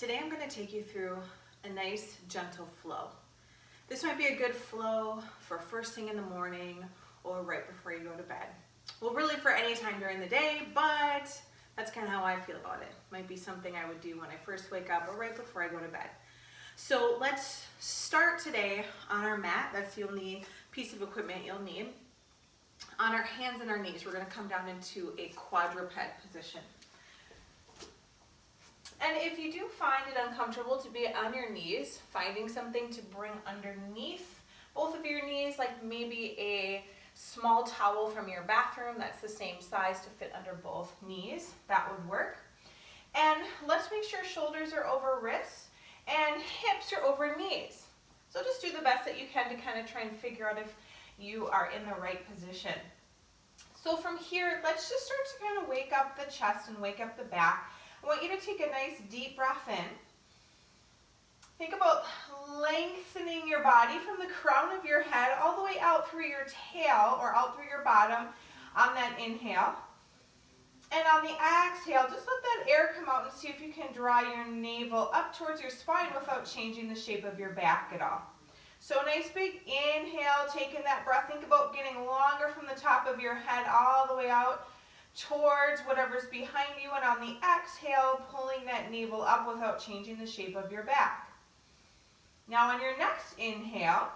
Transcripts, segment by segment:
Today I'm going to take you through a nice gentle flow. This might be a good flow for first thing in the morning or right before you go to bed. Well, really for any time during the day, but that's kind of how I feel about it. Might be something I would do when I first wake up or right before I go to bed. So let's start today on our mat. That's the only piece of equipment you'll need. On our hands and our knees, we're going to come down into a quadruped position. And if you do find it uncomfortable to be on your knees, finding something to bring underneath both of your knees, like maybe a small towel from your bathroom that's the same size to fit under both knees, that would work. And let's make sure shoulders are over wrists and hips are over knees. So just do the best that you can to kind of try and figure out if you are in the right position. So from here, let's just start to kind of wake up the chest and wake up the back. I want you to take a nice deep breath in. Think about lengthening your body from the crown of your head all the way out through your tail or out through your bottom on that inhale. And on the exhale, just let that air come out and see if you can draw your navel up towards your spine without changing the shape of your back at all. So nice big inhale, taking that breath. Think about getting longer from the top of your head all the way out towards whatever's behind you, and on the exhale, pulling that navel up without changing the shape of your back. Now on your next inhale,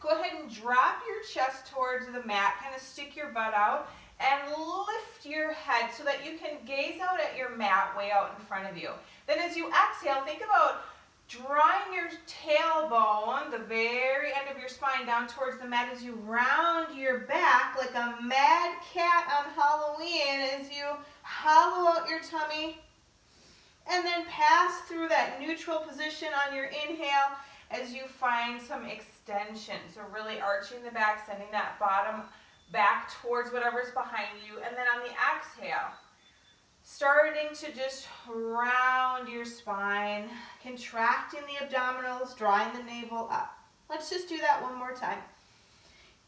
go ahead and drop your chest towards the mat, kind of stick your butt out, and lift your head so that you can gaze out at your mat way out in front of you. Then as you exhale, think about drawing your tailbone, the very end of your spine, down towards the mat as you round your back like a mad cat on Halloween as you hollow out your tummy. And then pass through that neutral position on your inhale as you find some extension. So really arching the back, sending that bottom back towards whatever's behind you. And then on the exhale, starting to just round your spine, contracting the abdominals, drawing the navel up. Let's just do that one more time.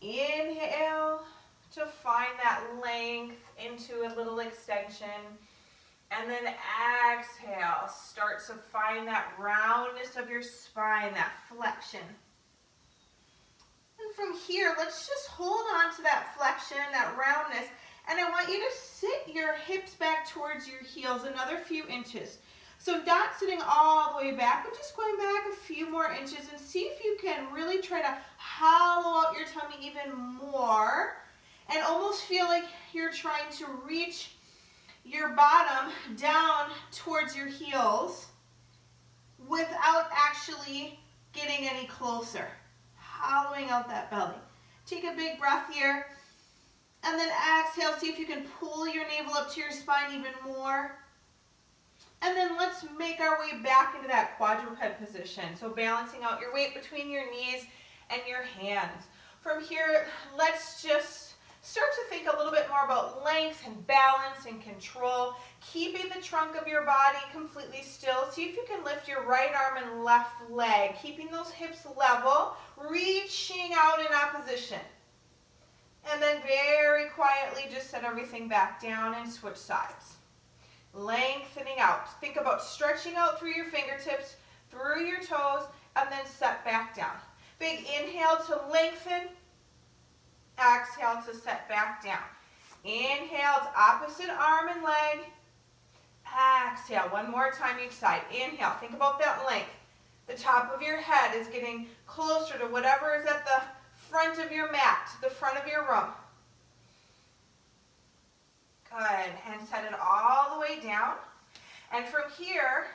Inhale to find that length into a little extension. And then exhale, start to find that roundness of your spine, that flexion. And from here, let's just hold on to that flexion, that roundness. And I want you to sit your hips back towards your heels another few inches. So not sitting all the way back, but just going back a few more inches, and see if you can really try to hollow out your tummy even more and almost feel like you're trying to reach your bottom down towards your heels without actually getting any closer. Hollowing out that belly. Take a big breath here. And then exhale, see if you can pull your navel up to your spine even more. And then let's make our way back into that quadruped position. So balancing out your weight between your knees and your hands. From here, let's just start to think a little bit more about length and balance and control. Keeping the trunk of your body completely still. See if you can lift your right arm and left leg. Keeping those hips level, reaching out in opposition. And then very quietly just set everything back down and switch sides. Lengthening out. Think about stretching out through your fingertips, through your toes, and then set back down. Big inhale to lengthen. Exhale to set back down. Inhale to opposite arm and leg. Exhale. One more time each side. Inhale. Think about that length. The top of your head is getting closer to whatever is at the front of your mat, the front of your room. Good. And set it all the way down. And from here,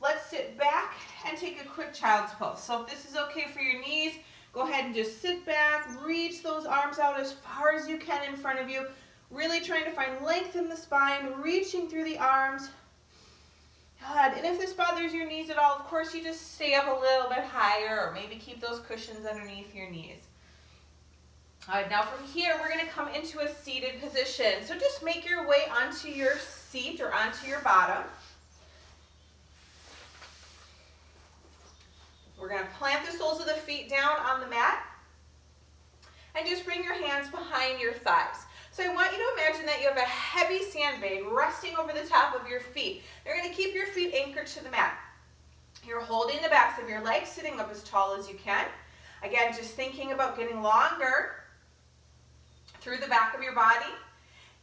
let's sit back and take a quick child's pose. So if this is okay for your knees, go ahead and just sit back, reach those arms out as far as you can in front of you. Really trying to find length in the spine, reaching through the arms. Good. And if this bothers your knees at all, of course, you just stay up a little bit higher or maybe keep those cushions underneath your knees. All right, now from here, we're going to come into a seated position. So just make your way onto your seat or onto your bottom. We're going to plant the soles of the feet down on the mat and just bring your hands behind your thighs. So I want you to imagine that you have a heavy sandbag resting over the top of your feet. You're going to keep your feet feet anchored to the mat. You're holding the backs of your legs, sitting up as tall as you can. Again, just thinking about getting longer through the back of your body.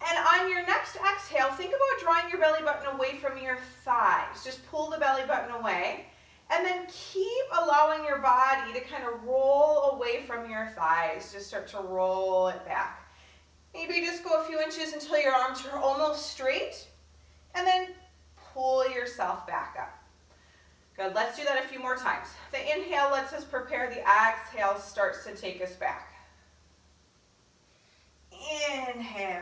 And on your next exhale, think about drawing your belly button away from your thighs. Just pull the belly button away. And then keep allowing your body to kind of roll away from your thighs. Just start to roll it back. Maybe just go a few inches until your arms are almost straight. And then pull yourself back up. Good, let's do that a few more times. The inhale lets us prepare. The exhale starts to take us back. Inhale.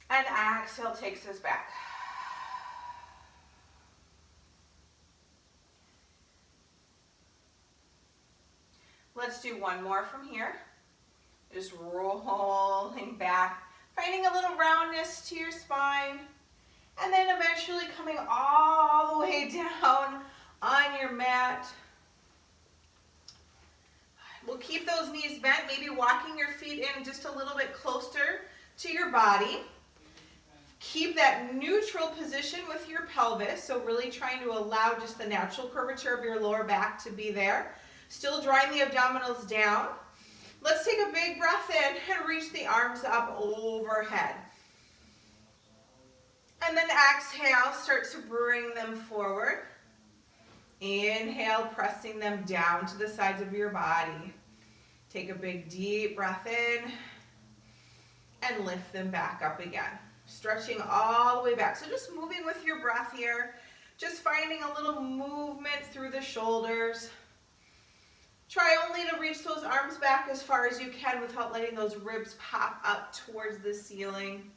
And exhale takes us back. Let's do one more from here. Just rolling back, finding a little roundness to your spine, and then eventually coming all the way down on your mat. We'll keep those knees bent, maybe walking your feet in just a little bit closer to your body. Keep that neutral position with your pelvis, so really trying to allow just the natural curvature of your lower back to be there. Still drawing the abdominals down. Let's take a big breath in and reach the arms up overhead. And then exhale, start to bring them forward. Inhale, pressing them down to the sides of your body. Take a big deep breath in and lift them back up again. Stretching all the way back. So just moving with your breath here. Just finding a little movement through the shoulders. Try only to reach those arms back as far as you can without letting those ribs pop up towards the ceiling.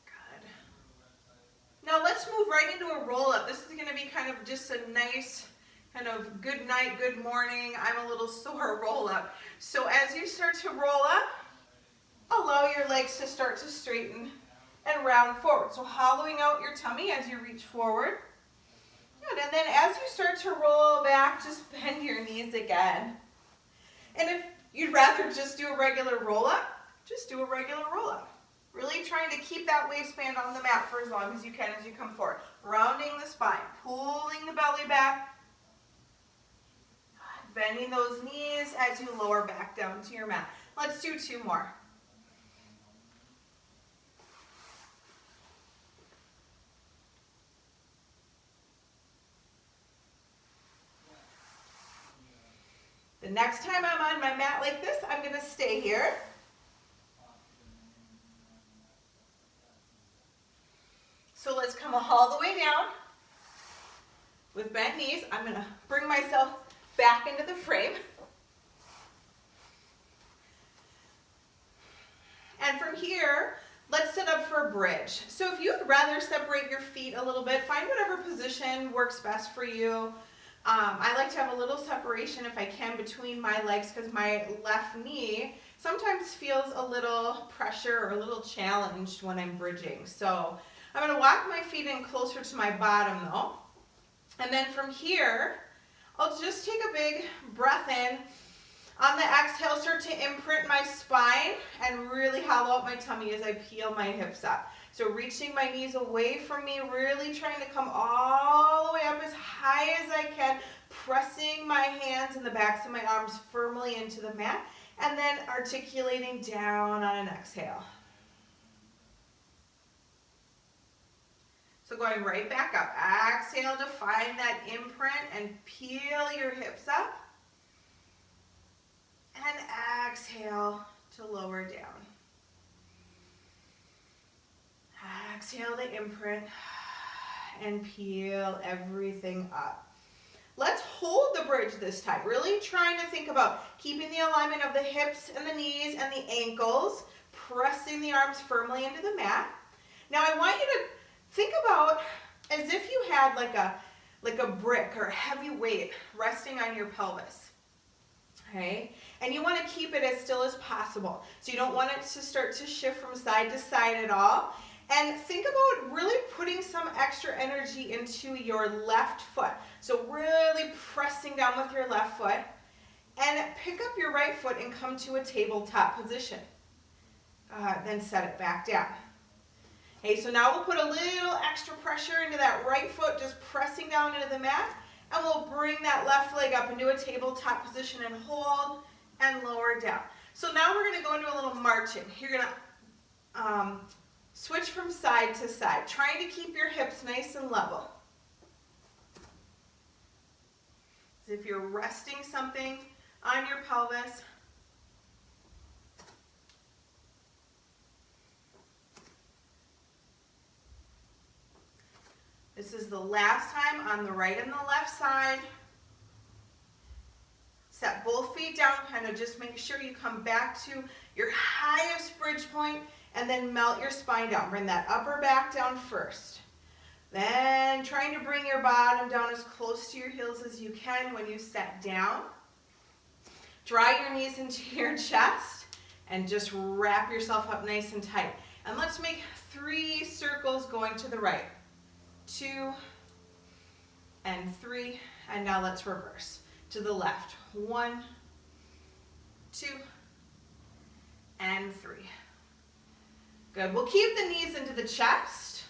Good. Now let's move right into a roll-up. This is going to be kind of just a nice kind of good night, good morning, I'm a little sore roll-up. So as you start to roll up, allow your legs to start to straighten and round forward. So hollowing out your tummy as you reach forward. Good. And then as you start to roll back, just bend your knees again. And if you'd rather just do a regular roll-up, just do a regular roll-up. Really trying to keep that waistband on the mat for as long as you can as you come forward. Rounding the spine, pulling the belly back, bending those knees as you lower back down to your mat. Let's do two more. The next time I'm on my mat like this, I'm going to stay here. So let's come all the way down with bent knees. I'm going to bring myself back into the frame. And from here, let's set up for a bridge. So if you'd rather separate your feet a little bit, find whatever position works best for you. I like to have a little separation if I can between my legs because my left knee sometimes feels a little pressure or a little challenged when I'm bridging. So I'm going to walk my feet in closer to my bottom though. And then from here, I'll just take a big breath in. On the exhale, start to imprint my spine and really hollow out my tummy as I peel my hips up. So reaching my knees away from me, really trying to come all the way up as high as I can, pressing my hands and the backs of my arms firmly into the mat, and then articulating down on an exhale. So going right back up. Exhale to find that imprint and peel your hips up. And exhale to lower down. Exhale to imprint and peel everything up. Let's hold the bridge this time. Really trying to think about keeping the alignment of the hips and the knees and the ankles, pressing the arms firmly into the mat. Now I want you to think about as if you had like a brick or a heavy weight resting on your pelvis. Okay? And you want to keep it as still as possible. So you don't want it to start to shift from side to side at all. And think about really putting some extra energy into your left foot. So really pressing down with your left foot. And pick up your right foot and come to a tabletop position. Then set it back down. Okay, so now we'll put a little extra pressure into that right foot, just pressing down into the mat, and we'll bring that left leg up into a tabletop position and hold and lower down. So now we're going to go into a little marching. You're going to switch from side to side, trying to keep your hips nice and level. As if you're resting something on your pelvis. This is the last time on the right and the left side. Set both feet down, kind of just make sure you come back to your highest bridge point and then melt your spine down. Bring that upper back down first. Then trying to bring your bottom down as close to your heels as you can when you set down. Draw your knees into your chest and just wrap yourself up nice and tight. And let's make 3 circles going to the right. 2 and 3, and now let's reverse to the left. 1, 2, and 3. Good. We'll keep the knees into the chest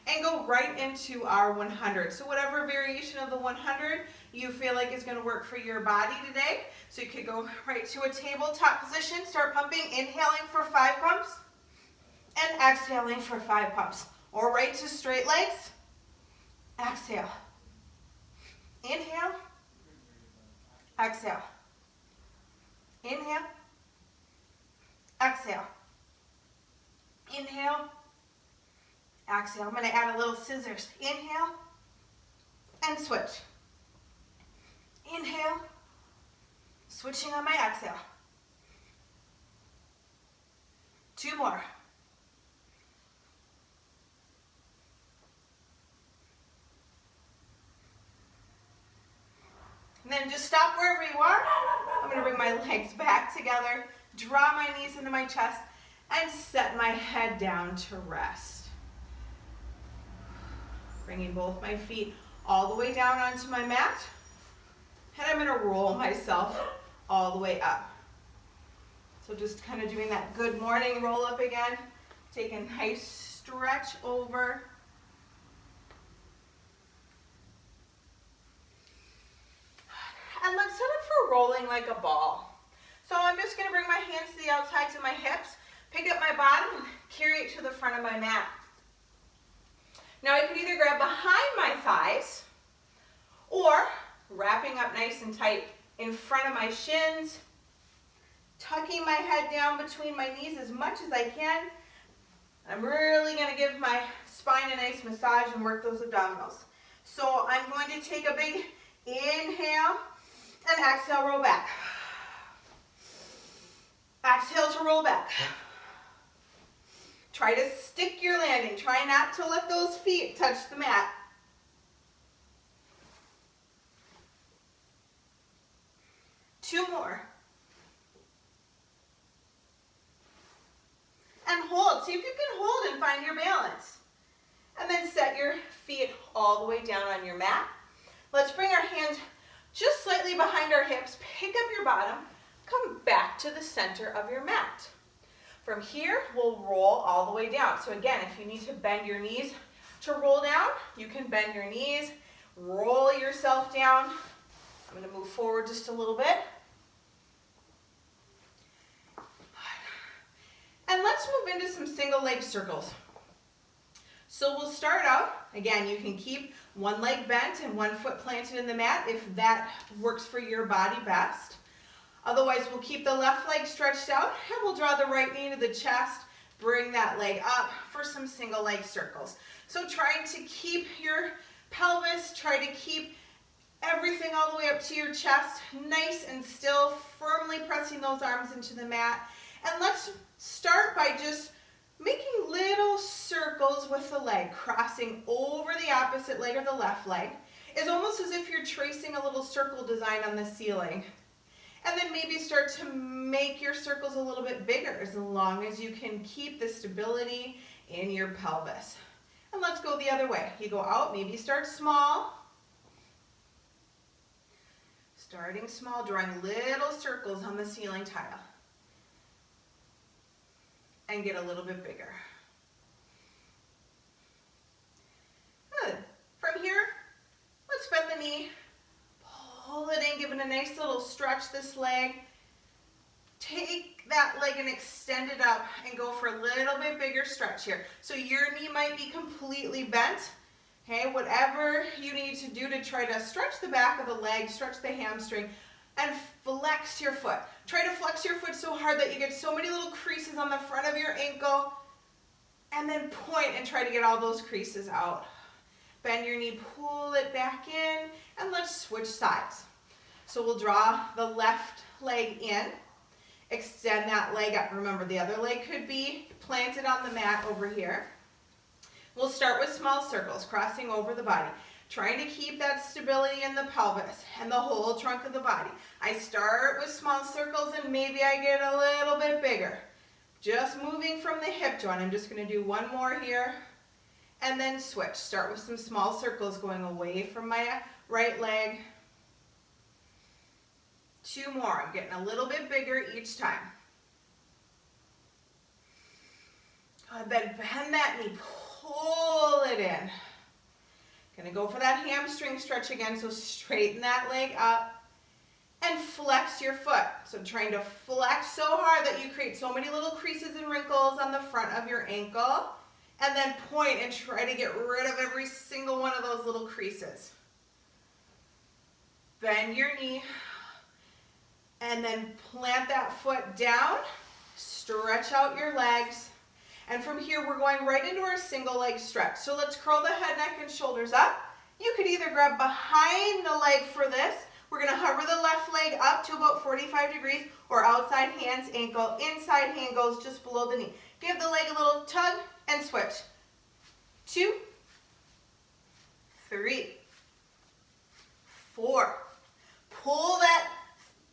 and go right into our 100. So whatever variation of the 100 you feel like is going to work for your body today. So you could go right to a tabletop position, start pumping, inhaling for 5 pumps, and exhaling for 5 pumps. Or right to straight legs. Exhale. Inhale. Exhale. Inhale. Exhale. Inhale. Exhale. I'm going to add a little scissors. Inhale. And switch. Inhale. Switching on my exhale. 2 more. And then just stop wherever you are. I'm going to bring my legs back together, draw my knees into my chest, and set my head down to rest. Bringing both my feet all the way down onto my mat. And I'm going to roll myself all the way up. So just kind of doing that good morning roll up again. Take a nice stretch over. And let's set up for rolling like a ball. So I'm just going to bring my hands to the outsides of my hips, pick up my bottom, and carry it to the front of my mat. Now I could either grab behind my thighs or wrapping up nice and tight in front of my shins, tucking my head down between my knees as much as I can. I'm really going to give my spine a nice massage and work those abdominals. So I'm going to take a big inhale and exhale, roll back. Exhale to roll back. Try to stick your landing. Try not to let those feet touch the mat. Two more. And hold. See if you can hold and find your balance. And then set your feet all the way down on your mat. Let's bring our hands just slightly behind our hips. Pick up your bottom. Come back to the center of your mat. From here, we'll roll all the way down. So again, if you need to bend your knees to roll down, you can bend your knees, roll yourself down. I'm going to move forward just a little bit. And let's move into some single leg circles. So we'll start out, again, you can keep one leg bent and one foot planted in the mat if that works for your body best. Otherwise, we'll keep the left leg stretched out and we'll draw the right knee to the chest, bring that leg up for some single leg circles. So trying to keep your pelvis, try to keep everything all the way up to your chest, nice and still, firmly pressing those arms into the mat. And let's start by just making little circles with the leg, crossing over the opposite leg or the left leg. It's almost as if you're tracing a little circle design on the ceiling. And then maybe start to make your circles a little bit bigger as long as you can keep the stability in your pelvis. And let's go the other way. You go out, maybe start small. Starting small, drawing little circles on the ceiling tile. And get a little bit bigger. knee, pull it in, give it a nice little stretch this leg. Take that leg and extend it up and go for a little bit bigger stretch here. So your knee might be completely bent. Okay, whatever you need to do to try to stretch the back of the leg, stretch the hamstring, and flex your foot. Try to flex your foot so hard that you get so many little creases on the front of your ankle, and then point and try to get all those creases out. Bend your knee, pull it back in, and let's switch sides. So we'll draw the left leg in, extend that leg up. Remember, the other leg could be planted on the mat over here. We'll start with small circles, crossing over the body, trying to keep that stability in the pelvis and the whole trunk of the body. I start with small circles and maybe I get a little bit bigger. Just moving from the hip joint. I'm just going to do one more here and then switch. Start with some small circles going away from my right leg. 2 more. I'm getting a little bit bigger each time. Then bend that knee. Pull it in. Gonna go for that hamstring stretch again, so straighten that leg up and flex your foot. So trying to flex so hard that you create so many little creases and wrinkles on the front of your ankle, and then point and try to get rid of every single one of those little creases. Bend your knee and then plant that foot down, stretch out your legs. And from here, we're going right into our single leg stretch. So let's curl the head, neck, and shoulders up. You could either grab behind the leg for this. We're going to hover the left leg up to about 45 degrees, or outside hands, ankle, inside hand goes just below the knee. Give the leg a little tug and switch. 2, 3, 4. Pull that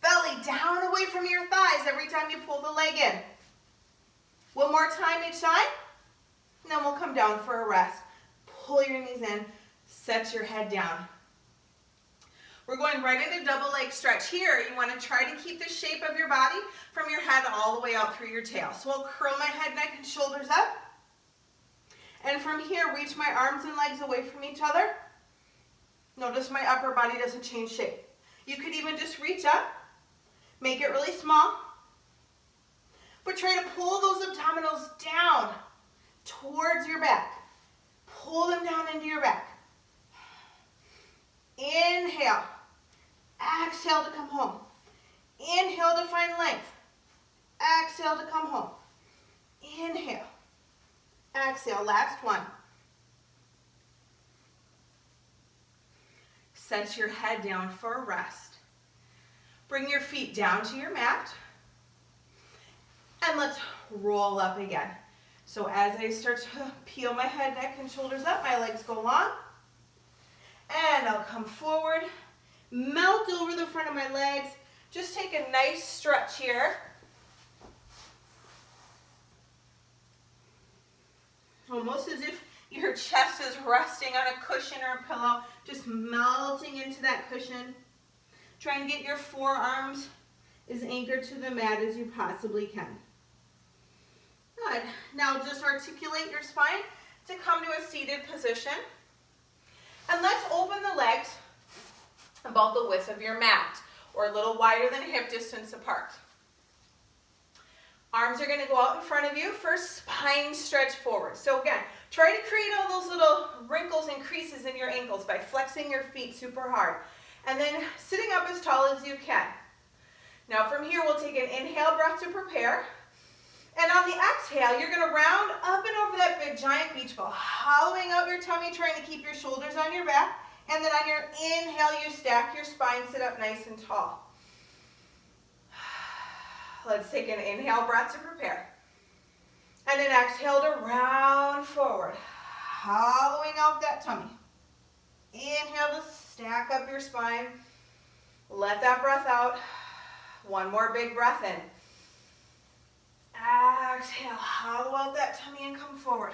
belly down away from your thighs every time you pull the leg in. One more time each side, and then we'll come down for a rest. Pull your knees in, set your head down. We're going right into double leg stretch here. You want to try to keep the shape of your body from your head all the way out through your tail. So I'll curl my head, neck, and shoulders up. And from here, reach my arms and legs away from each other. Notice my upper body doesn't change shape. You could even just reach up, make it really small. But try to pull those abdominals down towards your back. Pull them down into your back. Inhale. Exhale to come home. Inhale to find length. Exhale to come home. Inhale. Exhale. Last one. Set your head down for a rest. Bring your feet down to your mat. And let's roll up again. So as I start to peel my head, neck, and shoulders up, my legs go long. And I'll come forward, melt over the front of my legs. Just take a nice stretch here. Almost as if your chest is resting on a cushion or a pillow, just melting into that cushion. Try and get your forearms as anchored to the mat as you possibly can. Good. Now just articulate your spine to come to a seated position. And let's open the legs about the width of your mat, or a little wider than hip distance apart. Arms are going to go out in front of you for spine stretch forward. So again, try to create all those little wrinkles and creases in your ankles by flexing your feet super hard. And then sitting up as tall as you can. Now from here, we'll take an inhale breath to prepare. And on the exhale, you're going to round up and over that big giant beach ball, hollowing out your tummy, trying to keep your shoulders on your back. And then on your inhale, you stack your spine, sit up nice and tall. Let's take an inhale breath to prepare. And an exhale to round forward, hollowing out that tummy. Inhale to stack up your spine. Let that breath out. One more big breath in. Exhale, hollow out that tummy and come forward.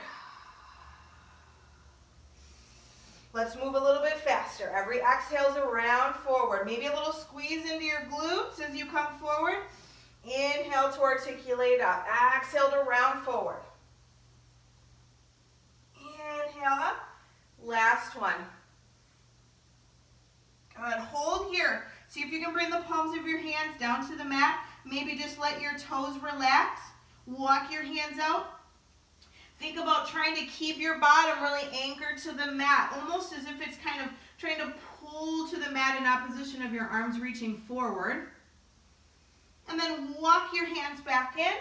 Let's move a little bit faster. Every exhale is a round forward. Maybe a little squeeze into your glutes as you come forward. Inhale to articulate up. Exhale to round forward. Inhale up. Last one. hands down to the mat. Maybe just let your toes relax. Walk your hands out. Think about trying to keep your bottom really anchored to the mat, almost as if it's kind of trying to pull to the mat in opposition of your arms reaching forward. And then walk your hands back in.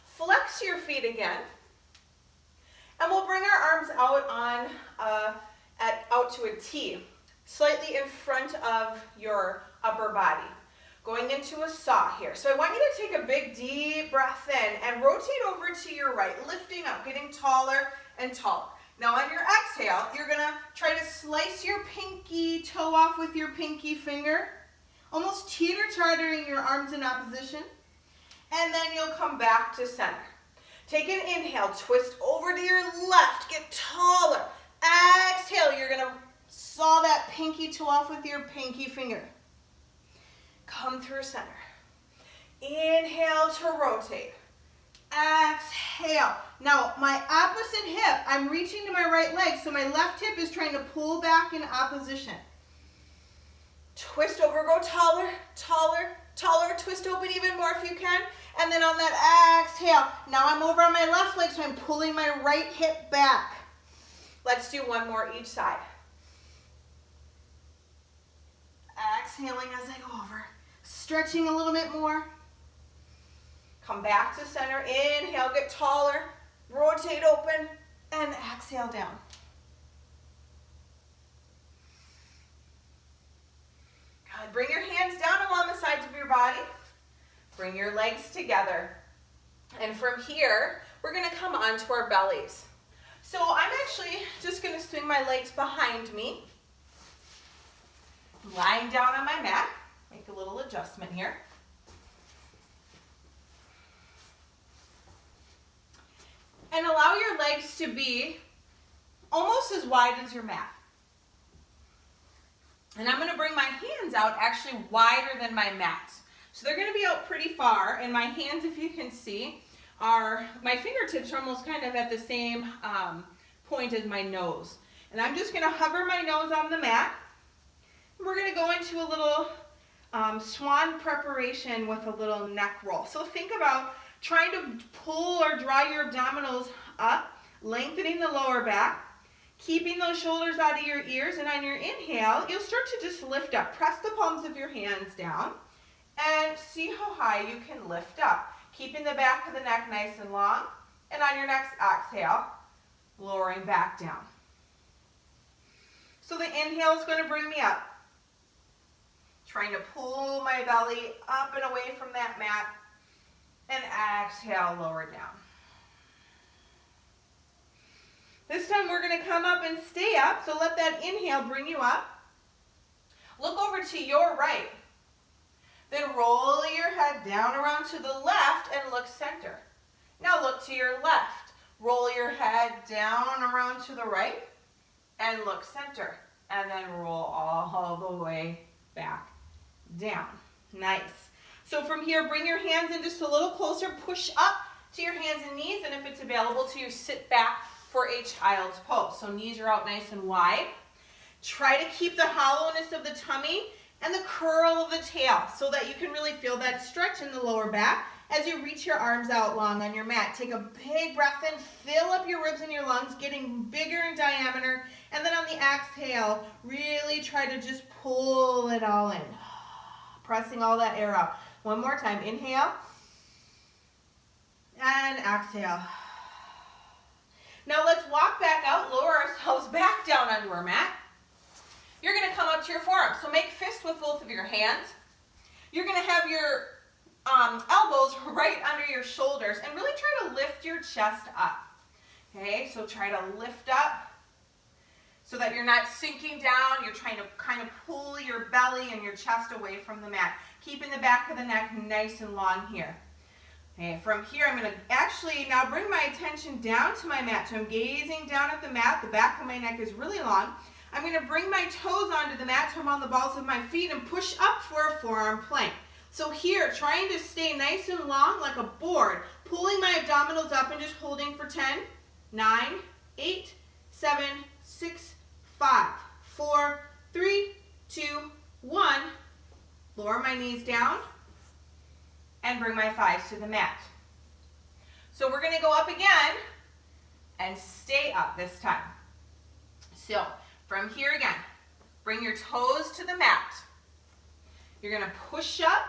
Flex your feet again. And we'll bring our arms out on out to a T, slightly in front of your upper body. Going into a saw here. So I want you to take a big deep breath in and rotate over to your right, lifting up, getting taller and taller. Now on your exhale, you're gonna try to slice your pinky toe off with your pinky finger, almost teeter-tottering your arms in opposition, and then you'll come back to center. Take an inhale, twist over to your left, get taller. Exhale, you're gonna saw that pinky toe off with your pinky finger. Come through center. Inhale to rotate. Exhale. Now, my opposite hip, I'm reaching to my right leg, so my left hip is trying to pull back in opposition. Twist over, go taller, taller, taller. Twist open even more if you can. And then on that exhale, now I'm over on my left leg, so I'm pulling my right hip back. Let's do one more each side. Exhaling as I go over. Stretching a little bit more. Come back to center. Inhale, get taller. Rotate open and exhale down. Good. Bring your hands down along the sides of your body. Bring your legs together. And from here, we're going to come onto our bellies. So I'm actually just going to swing my legs behind me. Lying down on my mat. Make a little adjustment here. And allow your legs to be almost as wide as your mat. And I'm going to bring my hands out actually wider than my mat. So they're going to be out pretty far. And my hands, if you can see, my fingertips are almost kind of at the same point as my nose. And I'm just going to hover my nose on the mat. We're going to go into a little swan preparation with a little neck roll. So think about trying to pull or draw your abdominals up, lengthening the lower back, keeping those shoulders out of your ears, and on your inhale, you'll start to just lift up. Press the palms of your hands down and see how high you can lift up, keeping the back of the neck nice and long, and on your next exhale, lowering back down. So the inhale is going to bring me up. Trying to pull my belly up and away from that mat, and exhale, lower down. This time we're going to come up and stay up, so let that inhale bring you up. Look over to your right. Then roll your head down around to the left and look center. Now look to your left. Roll your head down around to the right and look center. And then roll all the way back down. Nice. So from here, bring your hands in just a little closer. Push up to your hands and knees. And if it's available to you, sit back for a child's pose. So knees are out nice and wide. Try to keep the hollowness of the tummy and the curl of the tail so that you can really feel that stretch in the lower back as you reach your arms out long on your mat. Take a big breath in, fill up your ribs and your lungs, getting bigger in diameter. And then on the exhale, really try to just pull it all in. Pressing all that air out. One more time. Inhale. And exhale. Now let's walk back out, lower ourselves back down onto our mat. You're going to come up to your forearms. So make fist with both of your hands. You're going to have your elbows right under your shoulders and really try to lift your chest up. Okay, so try to lift up so that you're not sinking down. You're trying to kind of pull your belly and your chest away from the mat, keeping the back of the neck nice and long here. Okay, from here I'm going to actually now bring my attention down to my mat. So I'm gazing down at the mat. The back of my neck is really long. I'm going to bring my toes onto the mat so I'm on the balls of my feet and push up for a forearm plank. So here, trying to stay nice and long like a board, pulling my abdominals up and just holding for 10, 9, 8, 7, 6, 5, 4, 3, 2, 1, lower my knees down, and bring my thighs to the mat. So we're going to go up again and stay up this time. So from here again, bring your toes to the mat. You're going to push up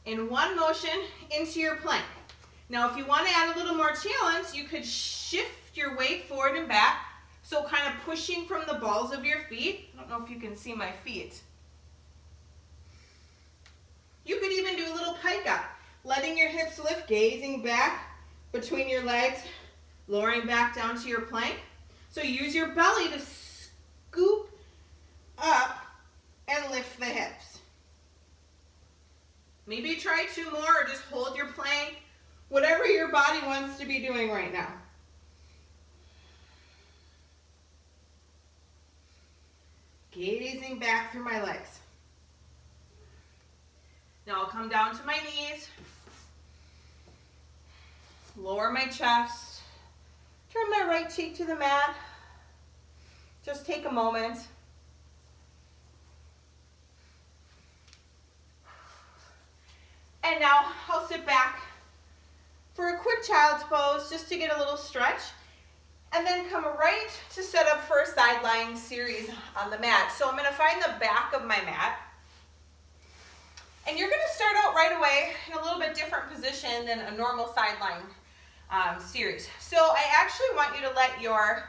in one motion into your plank. Now if you want to add a little more challenge, you could shift your weight forward and back. So kind of pushing from the balls of your feet. I don't know if you can see my feet. You could even do a little pike up, letting your hips lift, gazing back between your legs, lowering back down to your plank. So use your belly to scoop up and lift the hips. Maybe try 2 more or just hold your plank, whatever your body wants to be doing right now. Gazing back through my legs. Now I'll come down to my knees, lower my chest, turn my right cheek to the mat. Just take a moment. And now I'll sit back for a quick child's pose just to get a little stretch. And then come right to set up for a side lying series on the mat. So I'm going to find the back of my mat. And you're going to start out right away in a little bit different position than a normal side lying series. So I actually want you to let your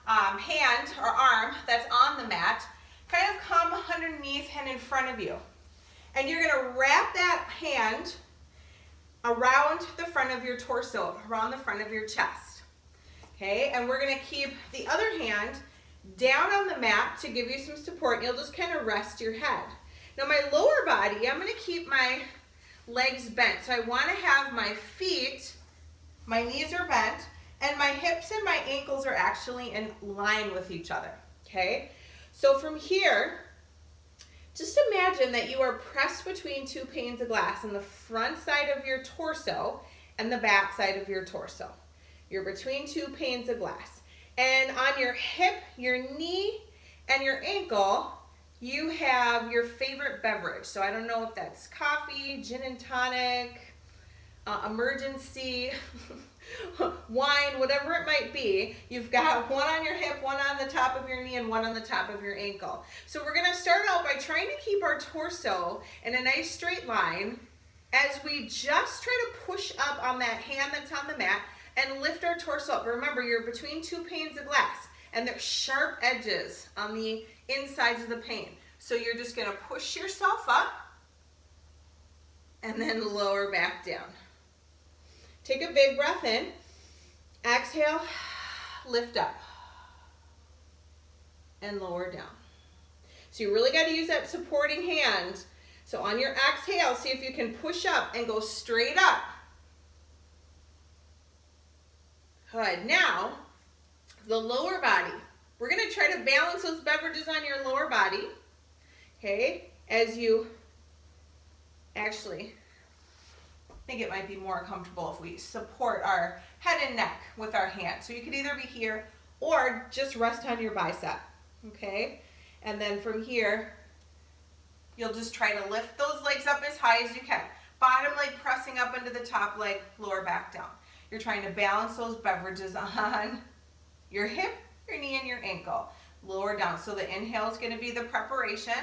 hand or arm that's on the mat kind of come underneath and in front of you. And you're going to wrap that hand around the front of your torso, around the front of your chest. Okay, and we're going to keep the other hand down on the mat to give you some support. You'll just kind of rest your head. Now my lower body, I'm going to keep my legs bent. So I want to have my feet, my knees are bent, and my hips and my ankles are actually in line with each other. Okay, so from here, just imagine that you are pressed between 2 panes of glass on the front side of your torso and the back side of your torso. You're between 2 panes of glass. And on your hip, your knee, and your ankle, you have your favorite beverage. So I don't know if that's coffee, gin and tonic, emergency, wine, whatever it might be. You've got one on your hip, one on the top of your knee, and one on the top of your ankle. So we're going to start out by trying to keep our torso in a nice straight line as we just try to push up on that hand that's on the mat and lift our torso up. Remember, you're between 2 panes of glass, and there's sharp edges on the insides of the pane. So you're just going to push yourself up and then lower back down. Take a big breath in. Exhale, lift up and lower down. So you really got to use that supporting hand. So on your exhale, see if you can push up and go straight up. Good. Now, the lower body. We're going to try to balance those beverages on your lower body. Okay, as you actually, I think it might be more comfortable if we support our head and neck with our hands. So you could either be here or just rest on your bicep. Okay, and then from here, you'll just try to lift those legs up as high as you can. Bottom leg pressing up into the top leg, lower back down. You're trying to balance those beverages on your hip, your knee, and your ankle. Lower down. So the inhale is going to be the preparation,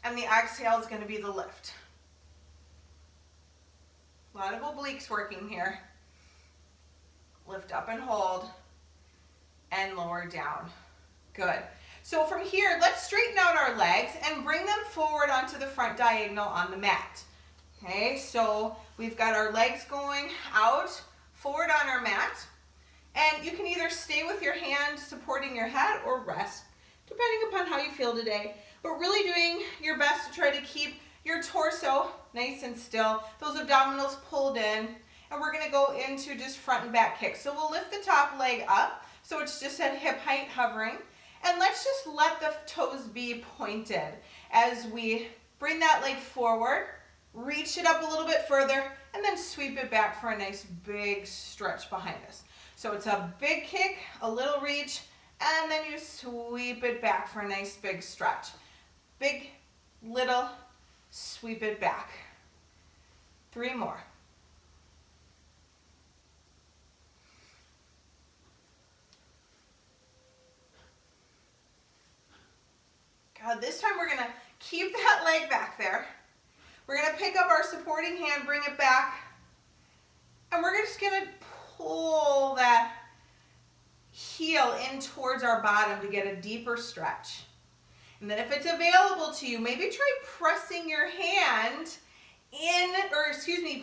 and the exhale is going to be the lift. A lot of obliques working here. Lift up and hold, and lower down. Good. So from here, let's straighten out our legs and bring them forward onto the front diagonal on the mat. Okay, so we've got our legs going out, forward on our mat. And you can either stay with your hand supporting your head or rest, depending upon how you feel today. But really doing your best to try to keep your torso nice and still, those abdominals pulled in, and we're going to go into just front and back kicks. So we'll lift the top leg up, so it's just at hip height hovering. And let's just let the toes be pointed as we bring that leg forward, reach it up a little bit further, and then sweep it back for a nice big stretch behind us. So it's a big kick, a little reach, and then you sweep it back for a nice big stretch. Big, little, Sweep it back. 3 more. Good. This time we're going to keep that leg back there. We're going to pick up our supporting hand, bring it back, and we're just going to pull that heel in towards our bottom to get a deeper stretch. And then if it's available to you, maybe try pressing your hand in,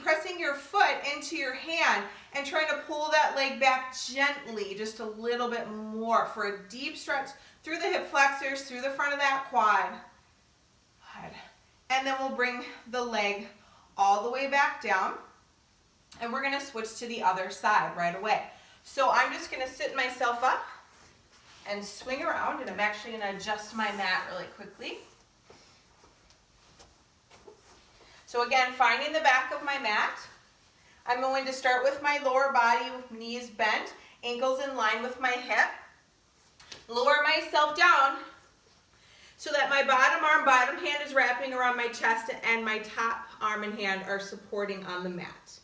pressing your foot into your hand and trying to pull that leg back gently, just a little bit more for a deep stretch through the hip flexors, through the front of that quad. Good. And then we'll bring the leg all the way back down, and we're going to switch to the other side right away. So I'm just going to sit myself up and swing around, and I'm actually going to adjust my mat really quickly. So again, finding the back of my mat, I'm going to start with my lower body, knees bent, ankles in line with my hip. Lower myself down so that my bottom arm, bottom hand is wrapping around my chest, and my top arm and hand are supporting on the mat.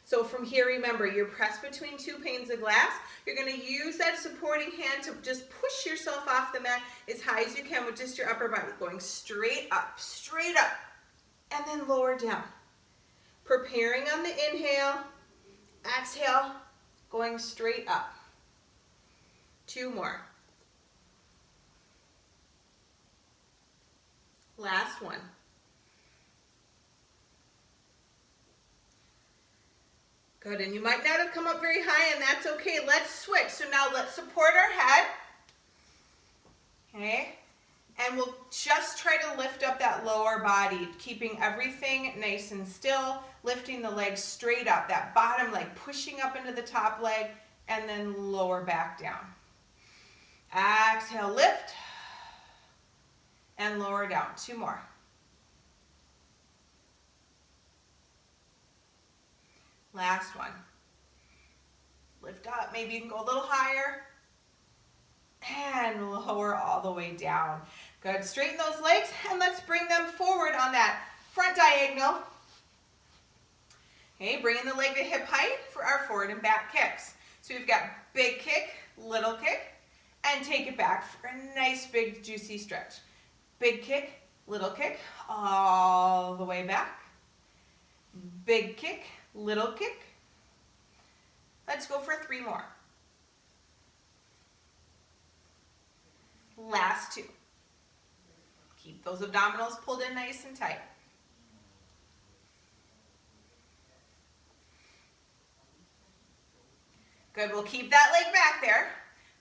So from here, remember, you're pressed between 2 panes of glass. You're going to use that supporting hand to just push yourself off the mat as high as you can with just your upper body, going straight up, and then lower down. Preparing on the inhale, exhale, going straight up. 2 more. Last one. Good, and you might not have come up very high, and that's okay. Let's switch. So now let's support our head. Okay, and we'll just try to lift up that lower body, keeping everything nice and still, lifting the legs straight up, that bottom leg pushing up into the top leg, and then lower back down. Exhale, lift, and lower down. 2 more. Last one. Lift up, maybe you can go a little higher, and lower all the way down. Good, straighten those legs, and let's bring them forward on that front diagonal. Okay, bringing the leg to hip height for our forward and back kicks. So we've got big kick, little kick, and take it back for a nice big juicy stretch. Big kick, little kick, all the way back. Big kick, little kick. Let's go for 3 more. Last 2. Keep those abdominals pulled in nice and tight. Good, we'll keep that leg back there.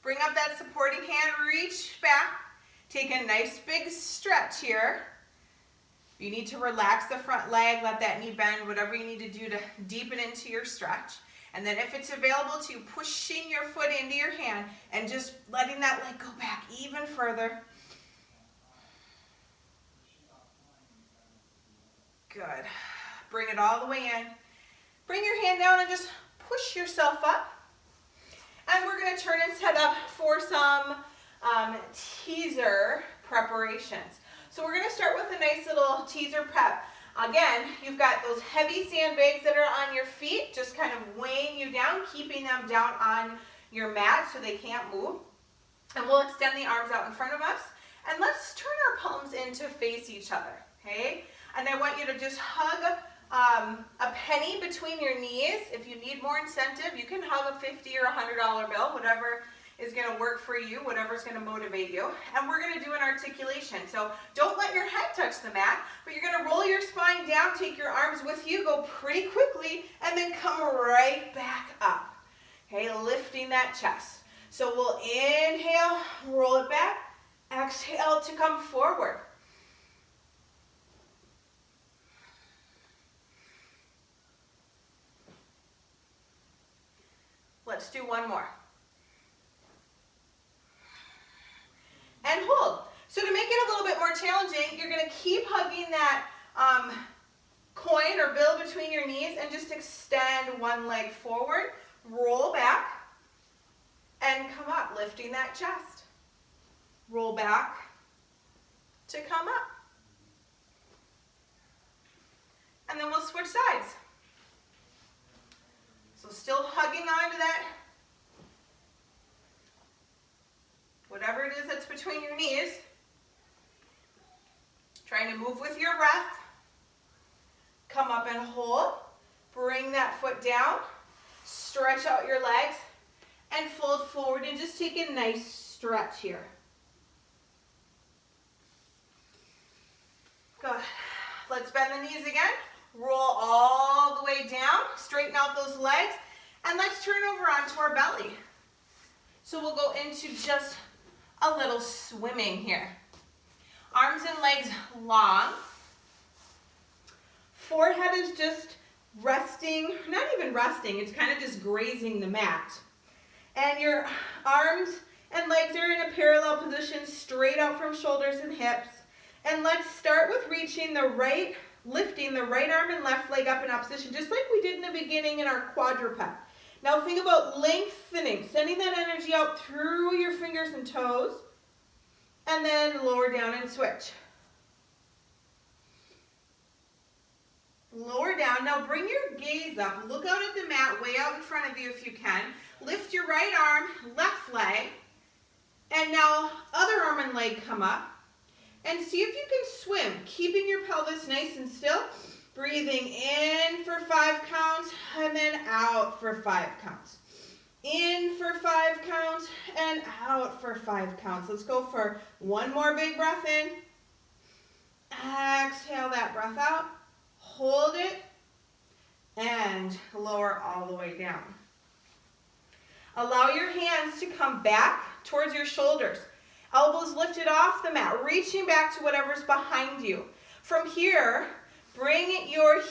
Bring up that supporting hand, reach back. Take a nice big stretch here. You need to relax the front leg, let that knee bend, whatever you need to do to deepen into your stretch. And then if it's available to you, pushing your foot into your hand and just letting that leg go back even further. Good. Bring it all the way in. Bring your hand down and just push yourself up. And we're going to turn and set up for some teaser preparations. So we're going to start with a nice little teaser prep. Again, you've got those heavy sandbags that are on your feet, just kind of weighing you down, keeping them down on your mat so they can't move. And we'll extend the arms out in front of us. And let's turn our palms in to face each other, okay? And I want you to just hug a penny between your knees. If you need more incentive, you can hug a $50 or $100 bill, whatever is going to work for you, whatever's going to motivate you. And we're going to do an articulation. So don't let your head touch the mat, but you're going to roll your spine down, take your arms with you, go pretty quickly, and then come right back up. Okay, lifting that chest. So we'll inhale, roll it back, exhale to come forward. Let's do one more. And hold. So to make it a little bit more challenging, you're going to keep hugging that coin or bill between your knees and just extend one leg forward, roll back, and come up, lifting that chest. Roll back to come up. And then we'll switch sides. So still hugging onto that, whatever it is that's between your knees. Trying to move with your breath. Come up and hold. Bring that foot down. Stretch out your legs and fold forward and just take a nice stretch here. Good. Let's bend the knees again. Roll all the way down. Straighten out those legs. And let's turn over onto our belly. So we'll go into just a little swimming here. Arms and legs long. Forehead is just resting, not even resting, it's kind of just grazing the mat. And your arms and legs are in a parallel position, straight out from shoulders and hips. And let's start with reaching the right, lifting the right arm and left leg up in opposition, just like we did in the beginning in our quadruped. Now think about lengthening, sending that energy out through your fingers and toes, and then lower down and switch. Lower down. Now bring your gaze up. Look out at the mat, way out in front of you if you can. Lift your right arm, left leg. And now other arm and leg come up. And see if you can swim, keeping your pelvis nice and still. Breathing in for 5 counts and then out for 5 counts. In for 5 counts and out for 5 counts. Let's go for one more big breath in. Exhale that breath out. Hold it and lower all the way down. Allow your hands to come back towards your shoulders. Elbows lifted off the mat, reaching back to whatever's behind you. From here, bring your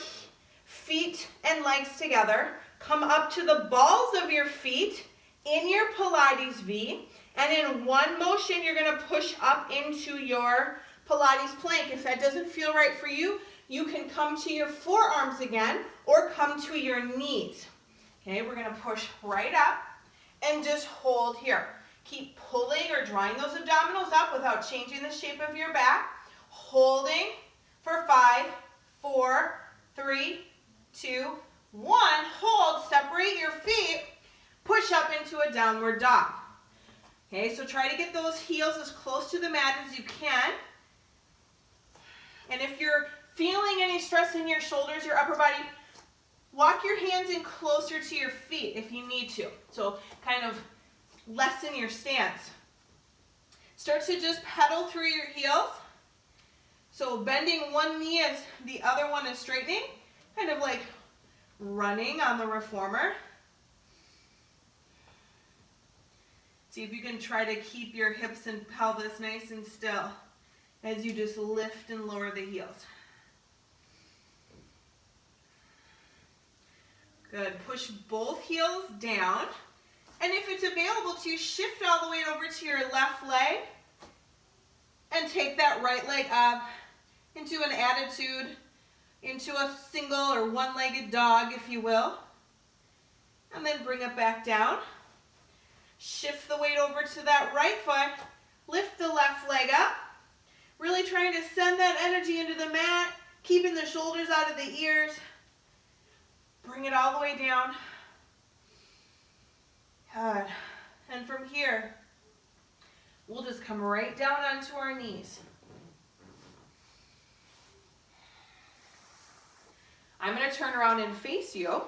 feet and legs together. Come up to the balls of your feet in your Pilates V. And in one motion, you're going to push up into your Pilates plank. If that doesn't feel right for you, you can come to your forearms again or come to your knees. Okay, we're going to push right up and just hold here. Keep pulling or drawing those abdominals up without changing the shape of your back. Holding for 5, 4, 3, 2, 1. Hold, separate your feet, push up into a downward dog. Okay, so try to get those heels as close to the mat as you can. And if you're feeling any stress in your shoulders, your upper body, walk your hands in closer to your feet if you need to. So kind of lessen your stance. Start to just pedal through your heels. So bending one knee as the other one is straightening, kind of like running on the reformer. See if you can try to keep your hips and pelvis nice and still as you just lift and lower the heels. Good. Push both heels down. And if it's available to you, shift all the way over to your left leg and take that right leg up into an attitude, into a single or one-legged dog, if you will. And then bring it back down. Shift the weight over to that right foot. Lift the left leg up. Really trying to send that energy into the mat, keeping the shoulders out of the ears. Bring it all the way down. Good. And from here, we'll just come right down onto our knees. I'm going to turn around and face you.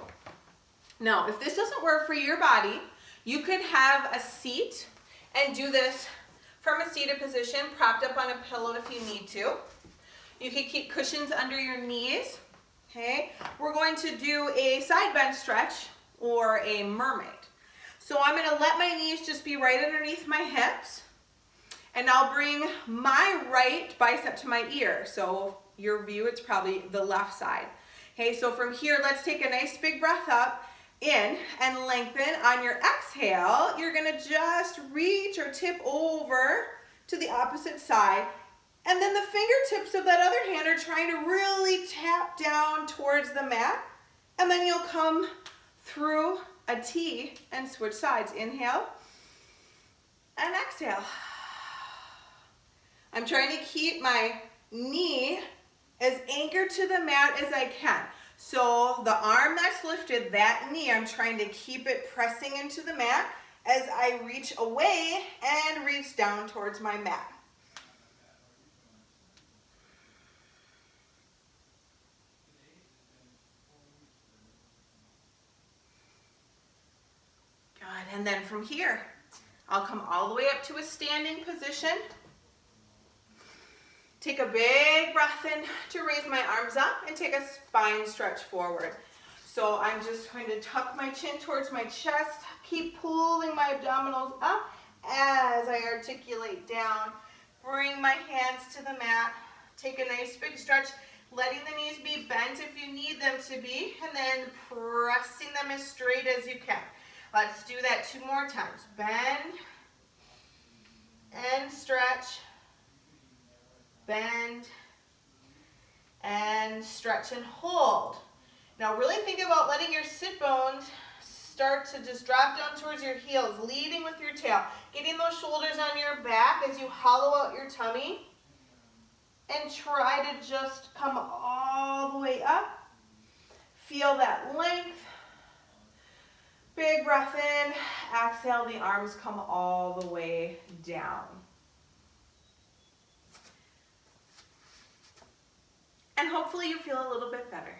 Now, if this doesn't work for your body, you could have a seat and do this from a seated position, propped up on a pillow if you need to. You can keep cushions under your knees. Okay, we're going to do a side bend stretch or a mermaid. So I'm going to let my knees just be right underneath my hips. And I'll bring my right bicep to my ear. So your view, it's probably the left side. Okay, so from here, let's take a nice big breath up, in, and lengthen. On your exhale, you're going to just reach or tip over to the opposite side. And then the fingertips of that other hand are trying to really tap down towards the mat. And then you'll come through a T and switch sides. Inhale and exhale. I'm trying to keep my knee as anchored to the mat as I can. So the arm that's lifted, that knee, I'm trying to keep it pressing into the mat as I reach away and reach down towards my mat. Good, and then from here, I'll come all the way up to a standing position. Take a big breath in to raise my arms up and take a spine stretch forward. So I'm just going to tuck my chin towards my chest, keep pulling my abdominals up as I articulate down. Bring my hands to the mat, take a nice big stretch, letting the knees be bent if you need them to be, and then pressing them as straight as you can. Let's do that 2 more times. Bend and stretch. Bend and stretch and hold. Now really think about letting your sit bones start to just drop down towards your heels, leading with your tail, getting those shoulders on your back as you hollow out your tummy, and try to just come all the way up. Feel that length. Big breath in, exhale, the arms come all the way down. And hopefully you feel a little bit better.